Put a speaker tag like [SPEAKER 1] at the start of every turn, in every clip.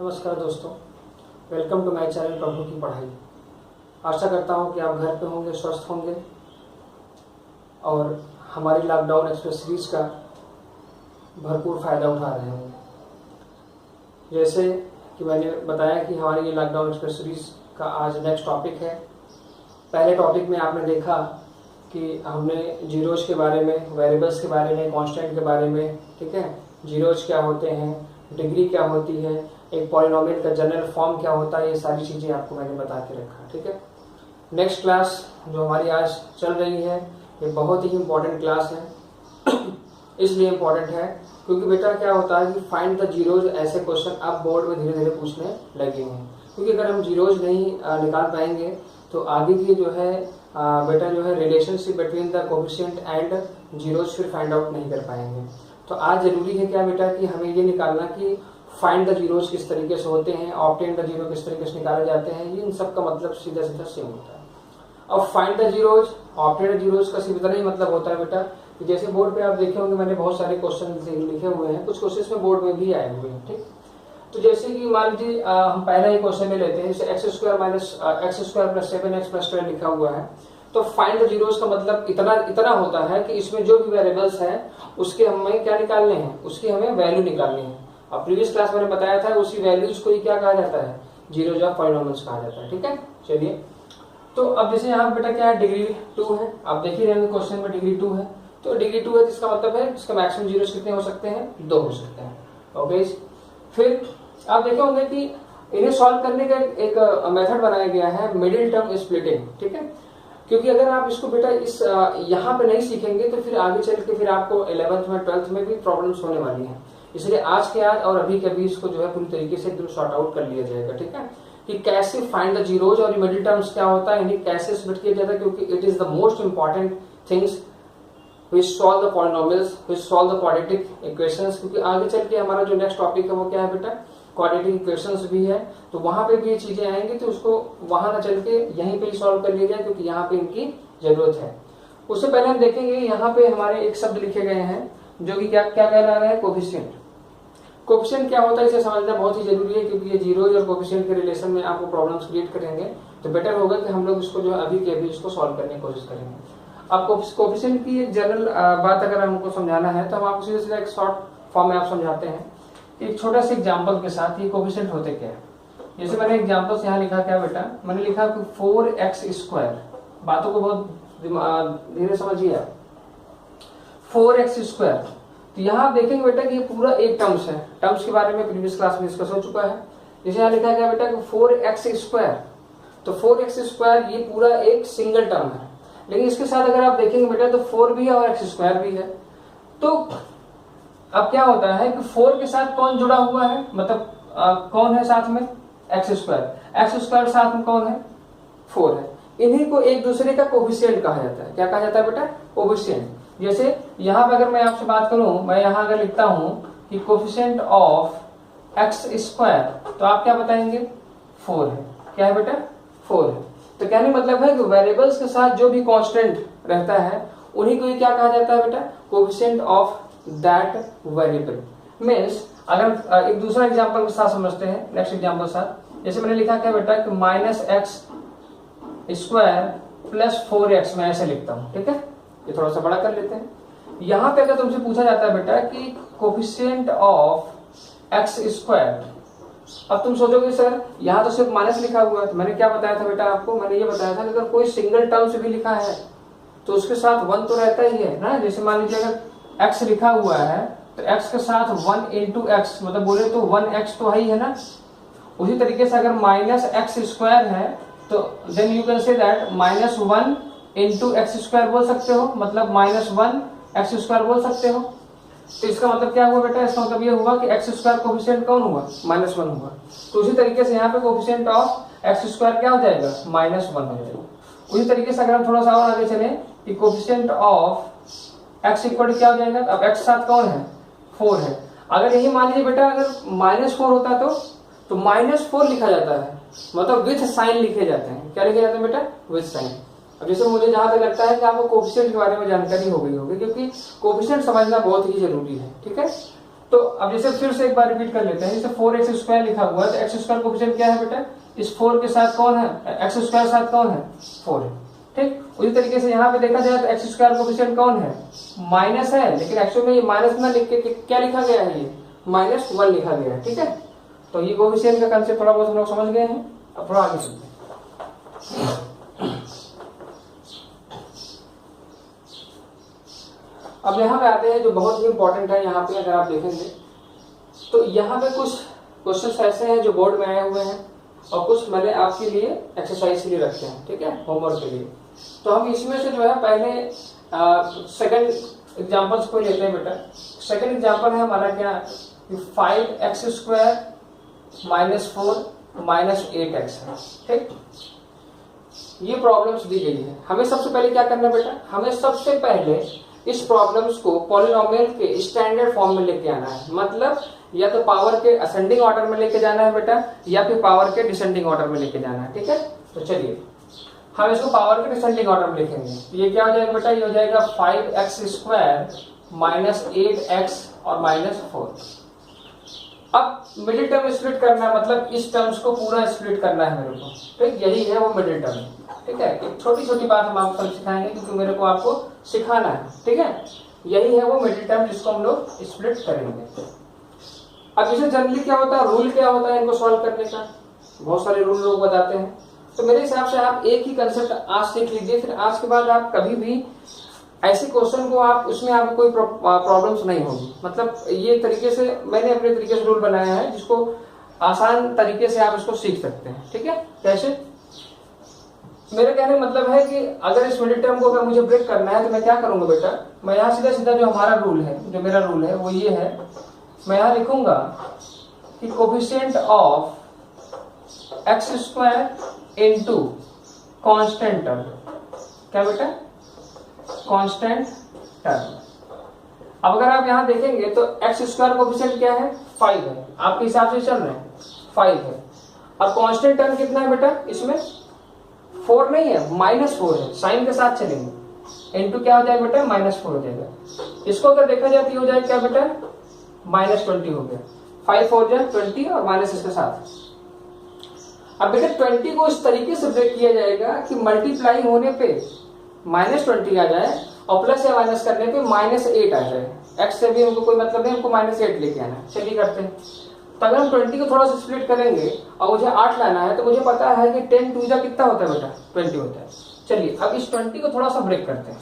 [SPEAKER 1] नमस्कार दोस्तों, welcome to my channel प्रभु की पढ़ाई। आशा करता हूं कि आप घर पे होंगे, स्वस्थ होंगे और हमारी लॉकडाउन एक्सप्रेस सीरीज का भरपूर फ़ायदा उठा रहे होंगे। जैसे कि मैंने बताया कि हमारी ये लॉकडाउन एक्सप्रेस सीरीज का आज नेक्स्ट टॉपिक है। पहले टॉपिक में आपने देखा कि हमने जीरोज के बारे में, वेरिएबल्स के बारे में, कांस्टेंट के बारे में, ठीक है, जीरोज क्या होते हैं, डिग्री क्या होती है, एक पॉलिनोमियल का जनरल फॉर्म क्या होता है, ये सारी चीज़ें आपको मैंने बता के रखा। ठीक है, नेक्स्ट क्लास जो हमारी आज चल रही है ये बहुत ही इम्पोर्टेंट क्लास है। इसलिए इम्पोर्टेंट है क्योंकि बेटा क्या होता है कि फाइंड द जीरोज ऐसे क्वेश्चन अब बोर्ड में धीरे धीरे पूछने लगे हैं। क्योंकि अगर हम जीरोज नहीं निकाल पाएंगे तो आगे की जो है बेटा जो है relationship between the coefficient and zeros फिर फाइंड आउट नहीं कर पाएंगे। तो आज जरूरी है क्या बेटा कि हमें ये निकालना कि फाइंड द जीरोज किस तरीके से होते हैं, ऑब्टेन द जीरो किस तरीके से निकाले जाते हैं। इन सब का मतलब सीधा सीधा सेम होता है। अब find the zeros, obtain the zeros का सिर्फ इतना ही मतलब होता है बेटा कि जैसे बोर्ड पे आप देखे होंगे मैंने बहुत सारे क्वेश्चन लिखे हुए हैं, कुछ क्वेश्चन में बोर्ड में भी आए हुए हैं। ठीक, तो जैसे कि मान लीजिए हम पहला ही क्वेश्चन में लेते हैं, जैसे x square plus 7x plus 12 लिखा हुआ है। तो फाइंड द जीरोज का मतलब इतना होता है कि इसमें जो भी वेरिएबल्स है उसके हमें क्या निकालने हैं, उसकी हमें वैल्यू निकालनी है। अब प्रीवियस क्लास मैंने बताया था उसी वैल्यूज को ही क्या कहा जाता है, जीरोज ऑफ पॉलिनोमियल्स कहा जाता है। ठीक है, चलिए तो अब जैसे यहाँ बेटा क्या है, डिग्री 2 है। आप देख ही रहे क्वेश्चन में डिग्री 2 है। तो डिग्री 2 है जिसका मतलब है इसका मैक्सिमम जीरोज कितने हो सकते हैं, 2 हो सकते हैं। ओके, फिर आप देखे होंगे कि इन्हें सॉल्व करने का एक मेथड बनाया गया है, मिडिल टर्म स्प्लिटिंग। ठीक है, क्योंकि अगर आप इसको बेटा इस यहाँ पे नहीं सीखेंगे तो फिर आगे चल के फिर आपको 11th में 12th में भी प्रॉब्लम्स होने वाली हैं। इसलिए आज के आज और अभी के अभी इसको जो है पूरी तरीके से एकदम सॉर्ट आउट कर लिया जाएगा। ठीक है, कि कैसे फाइंड द जीरोज और मिडिल टर्म्स क्या होता है, इन्हें कैसे स्प्लिट किया जाता है, क्योंकि it is the most important things which solve the polynomials, which solve the quadratic equations। क्योंकि आगे चल के हमारा जो नेक्स्ट टॉपिक है वो क्या है बेटा, क्वाड्रेटिक इक्वेशंस भी है। तो वहां पे भी ये चीजें आएंगी तो उसको वहां ना चल के यहीं पे ही सॉल्व कर लिया जाए, क्योंकि यहाँ पे इनकी जरूरत है। उससे पहले हम देखेंगे यहाँ पे हमारे एक शब्द लिखे गए हैं जो कि क्या क्या कहला रहा है, कोफिशिएंट। कोफिशिएंट क्या होता है इसे समझना बहुत ही जरूरी है, क्योंकि ये जीरोज और कोफिशिएंट के रिलेशन में आपको प्रॉब्लम्स क्रिएट करेंगे। तो बेटर होगा कि हम लोग इसको जो अभी के अभी इसको सॉल्व करने की कोशिश करेंगे। अब कोफिशिएंट की एक जनरल बात अगर हमको समझाना है तो हम आपको सीधे सीधे एक शॉर्ट फॉर्म में आप समझाते हैं, एक छोटा सा एग्जांपल के साथ ये कोफिशिएंट होते क्या है। जैसे मैंने एग्जांपल यहाँ लिखा क्या बेटा, मैंने लिखा 4x स्क्वायर। बातों को बहुत धीरे समझिए आप। 4x स्क्वायर, तो यहाँ आप देखेंगे बेटा कि ये पूरा एक टर्म्स है। टर्म्स के बारे में प्रीवियस क्लास में डिस्कस हो चुका है। जैसे यहाँ लिखा गया बेटा 4x स्क्वायर, तो 4x स्क्वायर ये पूरा एक सिंगल टर्म है। लेकिन इसके साथ अगर आप देखेंगे बेटा तो 4 भी है और x स्क्वायर भी है। तो अब क्या होता है कि 4 के साथ कौन जुड़ा हुआ है, मतलब कौन है साथ में, x स्क्वायर साथ में कौन है, 4 है। इन्हीं को एक दूसरे का कोफिशिएंट कहा जाता है। क्या कहा जाता है बेटा, कोफिशिएंट। जैसे यहाँ पे अगर मैं आपसे बात करूं, मैं यहाँ अगर लिखता हूं कि कोफिशिएंट ऑफ x स्क्वायर, तो आप क्या बताएंगे, 4 है। क्या है बेटा, 4 है। तो कहने मतलब है कि वेरिएबल्स के साथ जो भी कांस्टेंट रहता है उन्हीं को क्या कहा जाता है बेटा, coefficient of that variable. Means अगर एक दूसरा एग्जांपल के साथ समझते हैं, नेक्स्ट एग्जांपल के साथ, जैसे मैंने लिखा क्या बेटा कि -x स्क्वायर प्लस 4x, मैं ऐसे लिखता हूं। ठीक है, ये थोड़ा सा बड़ा कर लेते हैं। यहां पे अगर तुमसे पूछा जाता है बेटा कि कोफिशिएंट ऑफ x स्क्वायर, अब तुम सोचोगे सर यहाँ तो सिर्फ माइनस लिखा हुआ है। तो मैंने क्या बताया था बेटा आपको, मैंने ये बताया था कि अगर कोई सिंगल टर्म से भी लिखा है तो उसके साथ 1 तो रहता ही है ना। जैसे मान लीजिए अगर x लिखा हुआ है तो x के साथ 1 into x, मतलब बोले तो 1x तो ही है ना। उसी तरीके से अगर -x स्क्वायर है तो then you can say that -1 into x square बोल सकते हो, मतलब -1x स्क्वायर बोल सकते हो। तो इसका मतलब क्या हुआ बेटा, इसका मतलब ये हुआ कि x स्क्वायर कोफिशिएंट कौन हुआ, -1 हुआ। तो उसी तरीके से यहाँ पे कोफिशिएंट ऑफ x स्क्वायर क्या हो जाएगा, -1 हो जाएगा। उसी तरीके से अगर हम थोड़ा सा और आगे चले कि कोफिशिएंट ऑफ x इक्वल क्या हो जाएगा, अब x साथ कौन है, 4 है। अगर यही मान लीजिए बेटा अगर -4 होता तो -4 लिखा जाता है, मतलब विथ साइन लिखे जाते हैं। क्या लिखे जाते हैं बेटा, विथ साइन। अब जैसे मुझे जहां तक लगता है कि आपको कोफिशिएंट के बारे में जानकारी हो गई होगी, क्योंकि कोफिशिएंट समझना बहुत ही जरूरी है। ठीक है, तो अब जैसे फिर से एक बार रिपीट कर लेते हैं, जैसे 4x² लिखा हुआ है तो x स्क्वायर कोफिशिएंट क्या है बेटा, इस 4 के साथ कौन है, x स्क्वायर साथ कौन है, 4 है। ठीक, उसी तरीके से यहाँ पे देखा जाए तो x स्क्वायर कोफिशिएंट कौन है, माइनस है, लेकिन एक्चुअली में ये माइनस ना लिख के क्या लिखा गया है, ये -1 लिखा गया है। ठीक है, तो ये कोफिशिएंट का कंसेप्ट थोड़ा बहुत हम लोग समझ गए हैं। अब थोड़ा आगे चलते हैं। अब यहाँ पे आते हैं जो बहुत ही इंपॉर्टेंट है। यहाँ पे अगर आप देखेंगे तो यहाँ पे कुछ क्वेश्चंस ऐसे हैं जो बोर्ड में आए हुए हैं और कुछ मैंने आपके लिए एक्सरसाइज के लिए रखे हैं, ठीक है, होमवर्क के लिए। तो हम इसमें से जो है पहले सेकंड एग्जांपल्स को लेते हैं बेटा। सेकंड एग्जांपल है हमारा क्या, 5x² -4 -8x है। ठीक, ये प्रॉब्लम्स दी गई है। हमें सबसे पहले क्या करना है बेटा, हमें सबसे पहले इस प्रॉब्लम्स को पॉलिनोमियल के स्टैंडर्ड फॉर्म में लेके आना है। मतलब या तो पावर के असेंडिंग ऑर्डर में लेके जाना है बेटा, या फिर पावर के डिसेंडिंग ऑर्डर में लेके जाना है। ठीक है, तो चलिए हम इसको पावर के डिसेंडिंग ऑर्डर में लिखेंगे। तो ये क्या हो जाएगा बेटा, ये हो जाएगा 5x² -8x और -4। अब मिडिल टर्म स्प्लिट करना है, मतलब इस टर्म्स को पूरा स्प्लिट करना है मेरे को। ठीक, यही है वो मिडिल टर्म। ठीक है, एक छोटी छोटी बात हम आपको सिखाएंगे क्योंकि मेरे को आपको सिखाना है। ठीक है, यही है वो मिडिल टर्म जिसको हम लोग स्प्लिट करेंगे। अब इसे जनरली क्या होता है, रूल क्या होता है इनको सॉल्व करने का, बहुत सारे रूल लोग बताते हैं। तो मेरे हिसाब से आप एक ही कंसेप्ट आज सीख लीजिए, फिर आज के बाद आप कभी भी ऐसे क्वेश्चन को आप उसमें आपको कोई प्रॉब्लम्स नहीं होगी। मतलब ये तरीके से मैंने अपने तरीके से रूल बनाया है जिसको आसान तरीके से आप इसको सीख सकते हैं। ठीक है, कैसे, मेरे कहने का मतलब है कि अगर इस मिडिल टर्म को अगर मुझे ब्रेक करना है तो मैं क्या करूंगा बेटा, मैं यहाँ सीधा सीधा जो हमारा रूल है, जो मेरा रूल है वो ये है, मैं यहाँ लिखूंगा कि coefficient of x² into constant term, क्या बेटा, कांस्टेंट टर्म। अब अगर आप यहां देखेंगे तो x² कोफिशिएंट क्या है, 5 है, आपके हिसाब से चल रहे हैं 5 है, और कांस्टेंट टर्म कितना है बेटा, इसमें 4 नहीं है, -4 है, साइन के साथ चलेंगे, इनटू क्या हो जाएगा बेटा, -4 हो जाएगा। इसको अगर देखा जाए तो हो जाएगा क्या बेटा, -20 हो गया, 5 4 जा 20 और माइनस इसके साथ। अब बेटा 20 को इस तरीके से ब्रेक किया जाएगा कि मल्टीप्लाई होने पे -20 आ जाए और प्लस या माइनस करने पे -8 आ जाए। x से भी हमको कोई मतलब नहीं, हमको -8 लेके आना है। चलिए करते हैं। तो अगर हम 20 को थोड़ा सा स्प्लिट करेंगे और मुझे 8 लाना है तो मुझे पता है कि 10 2 जा कितना होता है बेटा, 20 होता है। चलिए अब इस 20 को थोड़ा सा ब्रेक करते हैं।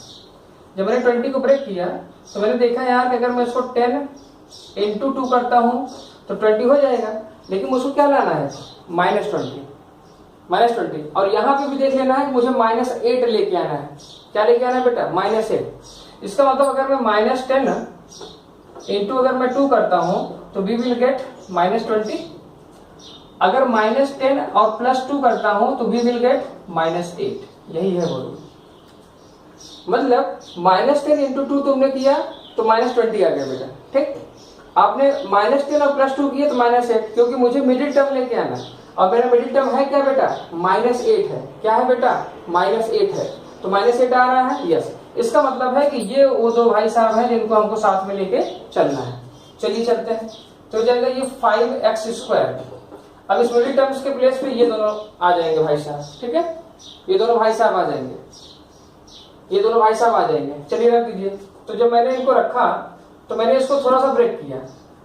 [SPEAKER 1] जब मैंने 20 को ब्रेक किया तो मैंने देखा यार कि अगर मैं इसको 10 इंटू 2 करता हूं तो 20 हो जाएगा, लेकिन मुझको क्या लाना है, -20। और यहाँ पे भी देख लेना है कि मुझे -8 लेके आना है। क्या लेके आना है बेटा, -8। इसका मतलब अगर मैं -10 इंटू अगर मैं 2 करता हूं तो वी विल गेट -20। अगर -10 और +2 करता हूं तो वी विल गेट -8। यही है वो रूल। मतलब -10 इंटू 2 तुमने किया तो -20 आ गया बेटा। ठीक, आपने -10 और +2 किया तो -8, क्योंकि मुझे मिडिल टर्म लेके आना है और मेरा मिडिल टर्म है क्या बेटा, -8 है। क्या है बेटा, -8 है, तो -8 आ रहा है, यस। इसका मतलब है कि ये वो दो भाई साहब हैं जिनको हमको साथ में लेके चलना है। चलिए चलते हैं। तो जाएगा ये 5x²। अब इस मिडिल टर्म्स के प्लेस पे ये दोनों आ जाएंगे भाई साहब। ठीक है, ये दोनों भाई साहब आ जाएंगे, ये दोनों भाई साहब आ जाएंगे। चलिए रख दीजिए। तो जब मैंने इनको रखा तो मैंने इसको थोड़ा सा ब्रेक किया,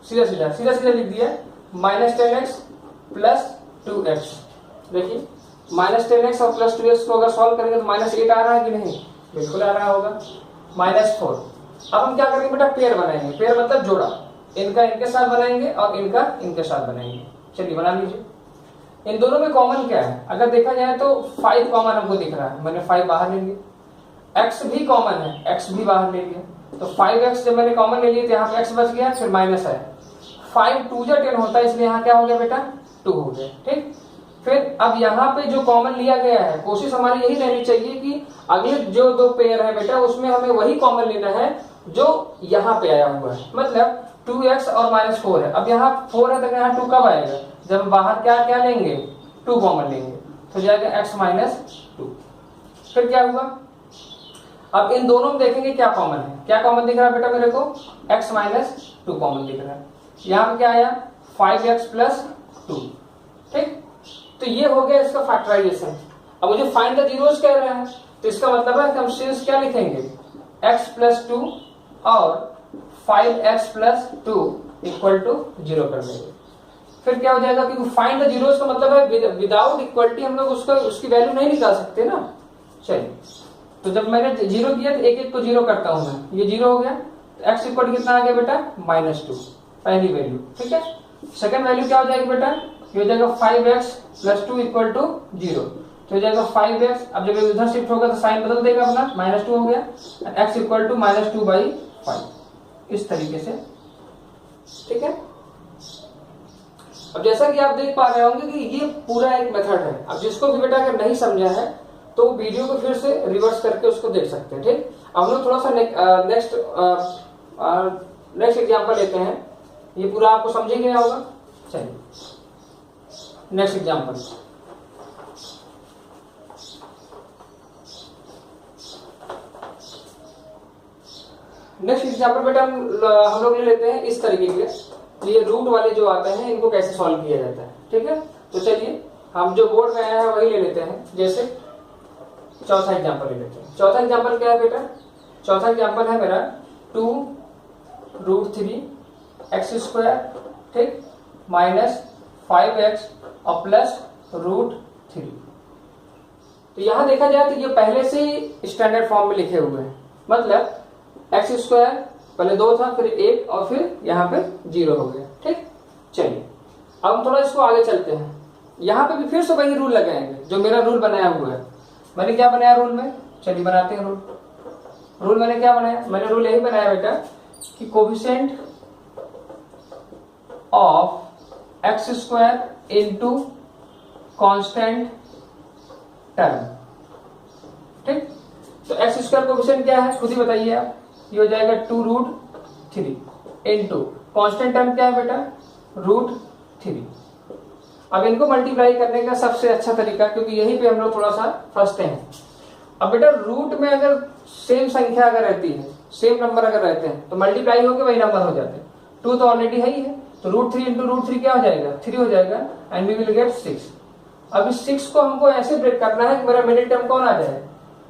[SPEAKER 1] सीधा सीधा लिख दिया, -10x + 2x। देखिए -10x और +2x को अगर सॉल्व करेंगे तो -8 आ रहा है कि नहीं, बिल्कुल आ रहा होगा। -4। अब हम क्या करेंगे बेटा, पेयर बनाएंगे। पेयर मतलब जोड़ा, इनका इनके साथ बनाएंगे और इनका इनके साथ बनाएंगे। चलिए बना लीजिए। इन दोनों में कॉमन क्या है, अगर देखा जाए तो 5 कॉमन हमको दिख रहा है, मैंने 5 बाहर ले लिया। x भी कॉमन है, x भी बाहर ले लिया, तो 5x जब मैंने कॉमन ले लिया तो यहाँ पे x बच गया, फिर माइनस है। 5 2 जा 10 होता है, इसलिए यहाँ क्या हो गया बेटा, 2 हो गया। ठीक, फिर अब यहाँ पे जो कॉमन लिया गया है, कोशिश हमारी यही रहनी चाहिए कि अगले जो दो पेयर है बेटा उसमें हमें वही कॉमन लेना है जो यहाँ पे आया हुआ है। मतलब 2x और -4 है। अब यहाँ 4 है तो यहाँ 2 कब आएगा, जब बाहर क्या लेंगे, 2 कॉमन लेंगे, तो जाएगा x - 2। फिर क्या हुआ, अब इन दोनों में देखेंगे क्या कॉमन है। क्या कॉमन दिख रहा है बेटा मेरे को, x - 2 कॉमन दिख रहा है। यहाँ पे क्या आया 5x प्लस 2, ठीक। तो ये हो गया इसका फैक्टराइजेशन। अब मुझे फाइंड द जीरोस कह रहा है, तो इसका मतलब है कि हम शेष क्या लिखेंगे x प्लस 2 और 5x प्लस 2 इक्वल टू 0 कर देंगे। फिर क्या हो जाएगा, क्योंकि फाइंड द जीरोस का मतलब है विदाउट इक्वलिटी हम लोग उसकी वैल्यू नहीं निकाल सकते ना। चलिए, तो जब मैंने 0 किया तो एक एक को 0 करता हूं मैं, ये 0 हो गया, तो x इक्वल कितना आ गया बेटा -2, पहली वैल्यू, ठीक है। सेकंड वैल्यू क्या हो जाएगी बेटा, ये हो जाएगा 5x प्लस 2 इक्वल टू 0, तो हो जाएगा 5x। अब जब इधर शिफ्ट होगा तो साइन बदल देगा अपना, -2 हो गया, x इक्वल टू -2/5, इस तरीके से, ठीक है। अब जैसा कि आप देख पा रहे होंगे कि ये पूरा एक मेथड है। अब जिसको भी बेटा अगर नहीं समझा है तो वीडियो को फिर से रिवर्स करके उसको देख सकते हैं, ठीक। अब हम लोग थोड़ा सा नेक्स्ट एग्जांपल लेते हैं, ये पूरा आपको समझ ही गया होगा। चलिए नेक्स्ट एग्जांपल, बेटा हम लोग ले लेते हैं इस तरीके के, ये रूट वाले जो आते हैं इनको कैसे सॉल्व किया जाता है, ठीक है। तो चलिए हम जो बोर्ड में आया है वही ले लेते हैं। जैसे चौथा एग्जांपल ले लेते हैं। चौथा एग्जांपल क्या है बेटा, चौथा एग्जांपल है मेरा 2√3x², ठीक, -5x और प्लस √3। तो यहां देखा जाए तो ये पहले से ही स्टैंडर्ड फॉर्म में लिखे हुए हैं, मतलब x² पहले 2 था, फिर 1 और फिर यहाँ पे 0 हो गया, ठीक। चलिए अब हम थोड़ा इसको आगे चलते हैं। यहाँ पे भी फिर से वही रूल लगाएंगे जो मेरा रूल बनाया हुआ है। मैंने क्या बनाया रूल में, चलिए बनाते हैं रूल मैंने क्या बनाया, मैंने रूल यही बनाया बेटा कि coefficient of x² into constant term, ठीक। तो x² कोफिशिएंट क्या है खुद ही बताइए आप, ये हो जाएगा 2√3 इनटू कांस्टेंट टर्म क्या है बेटा √3। अब इनको मल्टीप्लाई करने का सबसे अच्छा तरीका, क्योंकि यहीं पे हम लोग थोड़ा सा फंसते हैं। अब बेटा रूट में अगर सेम संख्या अगर रहती है, सेम नंबर अगर रहते हैं तो मल्टीप्लाई होकर वही नंबर हो जाते हैं। 2 तो ऑलरेडी है ही है, तो √3 इंटू √3 क्या हो जाएगा 3 हो जाएगा, एंड वी विल गेट 6। अब इस 6 को हमको ऐसे ब्रेक करना है कि मेरा मिडिल टर्म कौन आ जाए,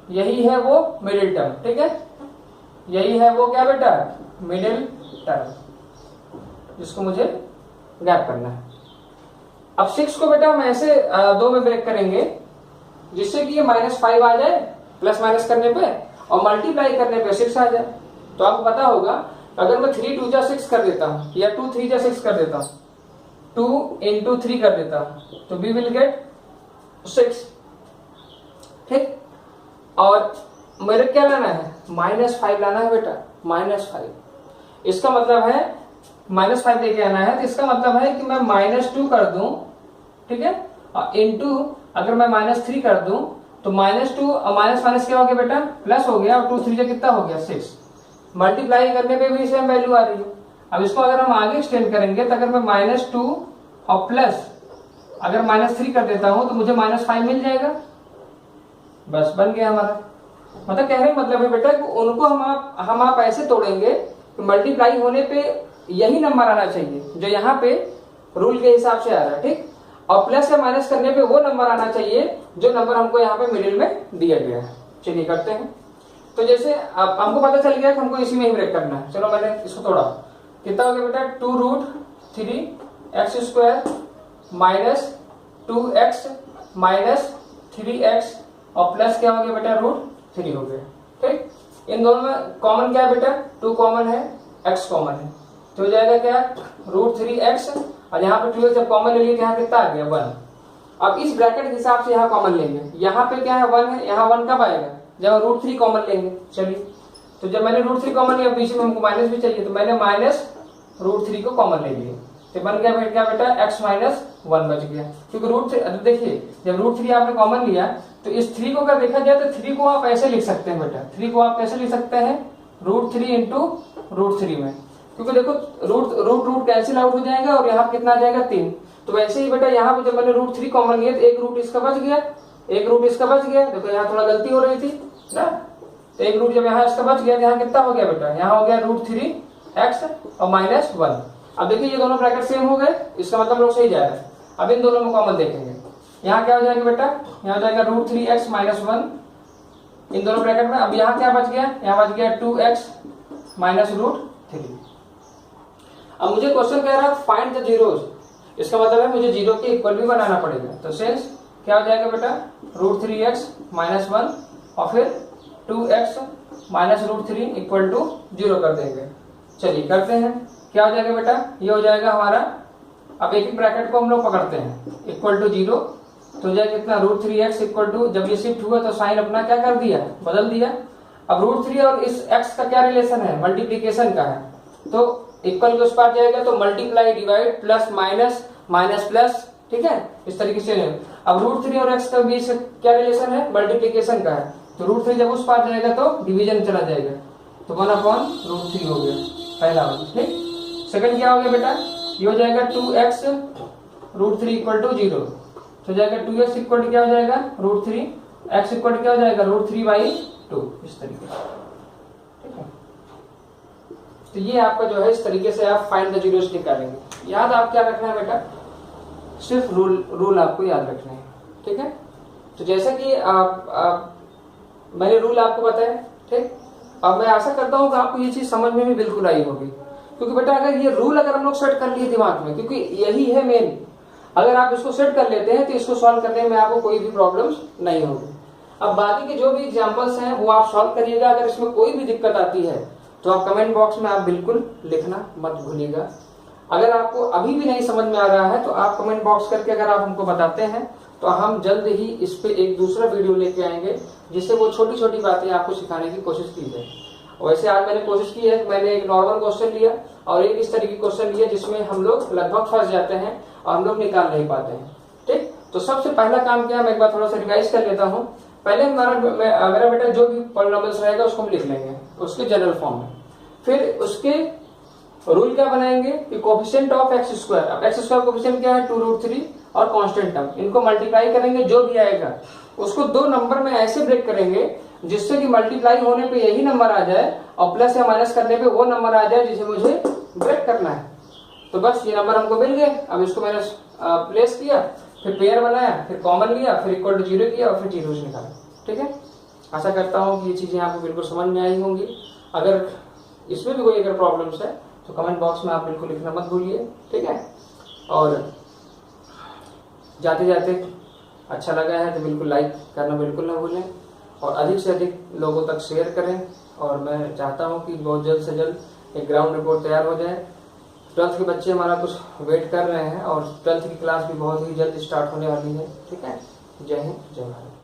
[SPEAKER 1] यही है वो मिडिल टर्म, ठीक है। यही है वो क्या बेटा मिडिल टर्म, जिसको मुझे गैप करना है। अब 6 को बेटा हम ऐसे 2 में ब्रेक करेंगे जिससे कि ये -5 आ जाए प्लस माइनस करने पे, और मल्टीप्लाई करने पे 6 आ जाए। तो आपको पता होगा अगर मैं 3 2 जा 6 कर देता हूं या 2 3 जा 6 कर देता हूं, 2 इंटू 3 कर देता हूं, तो वी विल गेट 6, ठीक। और मेरे क्या लाना है -5 लाना है बेटा, -5। इसका मतलब है -5 लेके आना है, तो इसका मतलब है कि मैं -2 कर दूं, ठीक है, और इंटू अगर मैं -3 कर दूं तो -2 और माइनस क्या हो गया बेटा प्लस हो गया, और 2 3 कितना हो गया 6। मल्टीप्लाई करने पे भी सेम वैल्यू आ रही है। अब इसको अगर हम आगे एक्सटेंड करेंगे तो अगर मैं -2 और प्लस अगर -3 कर देता हूं तो मुझे -5 मिल जाएगा, बस बन गया हमारा। मतलब कहने का मतलब है बेटा कि उनको हम आप ऐसे तोड़ेंगे कि मल्टीप्लाई होने पे यही नंबर आना चाहिए जो यहाँ पे रूल के हिसाब से आ रहा है, ठीक। और प्लस या माइनस करने पे वो नंबर आना चाहिए जो नंबर हमको यहाँ पे मिडिल में दिया गया है। चलिए करते हैं। तो जैसे अब हमको पता चल गया कि हमको इसी में ही ब्रेक करना है। चलो मैंने इसको तोड़ा, कितना हो गया बेटा 2√3x² minus 2x minus 3x और प्लस क्या हो गया बेटा √3 हो गया, ठीक। इन दोनों में कॉमन क्या है बेटा 2 कॉमन है, x कॉमन है, तो हो जाएगा क्या √3x, और यहाँ पे 2x जब कॉमन ले लिए यहाँ कितना आ गया 1। अब इस ब्रैकेट के हिसाब से यहाँ कॉमन लेंगे, यहाँ पे क्या है 1 है, यहाँ 1 कब आएगा जब √3 कॉमन लेंगे। चलिए तो जब मैंने √3 कॉमन लिया, बीच में हमको माइनस भी चाहिए, तो मैंने -√3 को कॉमन ले लिया, तो बन गया क्या बेटा x - 1 बच गया, क्योंकि √3 देखिए जब √3 आपने कॉमन लिया तो इस 3 को अगर देखा जाए तो 3 को आप ऐसे लिख सकते हैं बेटा, 3 को आप कैसे लिख सकते हैं √3 इंटू √3 में, क्योंकि देखो रूट कैंसिल आउट हो जाएगा और यहाँ कितना आ जाएगा 3। तो वैसे ही बेटा यहाँ पे जब मैंने √3 कॉमन लिया तो एक रूट इसका बच गया, एक रूट इसका बच गया, देखो यहाँ थोड़ा गलती हो रही थी ना, तो एक रूट जब यहाँ इसका बच गया तो यहाँ कितना हो गया बेटा, यहाँ हो गया √3x और -1। अब देखिए ये दोनों ब्रैकेट सेम हो गए, इसका मतलब लोग सही जा रहे हैं। अब इन दोनों में कॉमन देखेंगे, यहाँ क्या हो जाएगा बेटा, यहाँ हो जाएगा √3x - 1 इन दोनों ब्रैकेट में। अब यहाँ क्या बच गया, यहाँ बच गया 2x - √3। अब मुझे क्वेश्चन कह रहा है फाइंड द जीरोज, इसका मतलब है मुझे जीरो के इक्वल भी बनाना पड़ेगा। तो सेंस क्या हो जाएगा बेटा, √3x - 1 और फिर 2x - √3 इक्वल टू 0 कर देंगे। चलिए करते हैं, क्या हो जाएगा बेटा, ये हो जाएगा हमारा, अब एक एक ब्रैकेट को हम लोग पकड़ते हैं, इक्वल टू 0 तो जाएगा कितना, √3x इक्वल टू, जब ये शिफ्ट हुआ तो साइन अपना क्या कर दिया, बदल दिया। अब √3 और इस x का क्या रिलेशन है, मल्टीप्लीकेशन का है, तो इक्वल के उस पार जाएगा तो multiply divide plus minus minus plus, ठीक है, इस तरीके से। अब √3 और x का बीच क्या रिलेशन है, मल्टीप्लीकेशन का है, तो √3 जब उस पार जाएगा तो डिवीजन चला जाएगा, तो 1/√3 हो गया पहला वाला, ठीक। सेकंड क्या हो गया बेटा, ये हो जाएगा 2x √3 इक्वल टू 0, तो जाएगा 2x इक्वल टू क्या हो जाएगा, √3, x इक्वल टू क्या हो जाएगा, √3/2, इस तरीके से, ठीक है। तो ये आपका जो है इस तरीके से आप फाइंड द जीरोस निकालेंगे। याद आप क्या रखना है बेटा, सिर्फ रूल आपको याद रखना है, ठीक है। तो जैसे कि मैंने रूल आपको बताया, ठीक। अब मैं आशा करता हूँ कि आपको ये चीज समझ में भी बिल्कुल आई होगी, क्योंकि बेटा अगर ये रूल अगर हम लोग सेट कर लिए दिमाग में, क्योंकि यही है मेन, अगर आप इसको सेट कर लेते हैं तो इसको सॉल्व करने में आपको कोई भी प्रॉब्लम्स नहीं होगी। अब बाकी के जो भी एग्जांपल्स हैं वो आप सॉल्व करिएगा, अगर इसमें कोई भी दिक्कत आती है तो आप कमेंट बॉक्स में आप बिल्कुल लिखना मत भूलिएगा। अगर आपको अभी भी नहीं समझ में आ रहा है तो आप कमेंट बॉक्स करके अगर आप हमको बताते हैं तो हम जल्द ही इस पे एक दूसरा वीडियो लेके आएंगे, जिससे वो छोटी छोटी बातें आपको सिखाने की कोशिश की जाए। वैसे आज मैंने कोशिश की है, मैंने एक नॉर्मल क्वेश्चन लिया और एक इस तरीके क्वेश्चन लिया जिसमें हम लोग लगभग फंस जाते हैं और हम लोग निकाल नहीं पाते हैं, ठीक। तो सबसे पहला काम क्या, मैं एक बार थोड़ा सा रिवाइज कर लेता हूँ। पहले मेरा बेटा जो भी पॉलिनोमियल्स रहेगा उसको हम लिख लेंगे उसके जनरल फॉर्म में, फिर उसके रूल क्या बनाएंगे कि कोफिशिएंट ऑफ x², अब x² कोफिशिएंट क्या है, 2√3 और कांस्टेंट टर्म, इनको मल्टीप्लाई करेंगे, जो भी आएगा उसको दो नंबर में ऐसे ब्रेक करेंगे जिससे कि मल्टीप्लाई होने पे यही नंबर आ जाए और प्लस या माइनस करने पे वो नंबर आ जाए जिसे मुझे ब्रेक करना है। तो बस ये नंबर हमको मिल गए, अब इसको मैंने प्लेस किया, फिर पेयर बनाया, फिर कॉमन लिया, फिर इक्वल टू 0 किया और फिर जीरोस निकाला, ठीक है। आशा करता हूँ कि ये चीजें आपको बिल्कुल समझ में आई होंगी। अगर इसमें भी कोई अगर प्रॉब्लम्स है तो कमेंट बॉक्स में आप बिल्कुल लिखना मत भूलिए, ठीक है। और जाते जाते अच्छा लगा है तो बिल्कुल लाइक करना बिल्कुल ना भूलें और अधिक से अधिक लोगों तक शेयर करें। और मैं चाहता हूं कि बहुत जल्द से जल्द एक ग्राउंड रिपोर्ट तैयार हो जाए। 12th के बच्चे हमारा कुछ वेट कर रहे हैं और 12th की क्लास भी बहुत ही जल्द स्टार्ट होने वाली है, ठीक है। जय हिंद, जय भारत।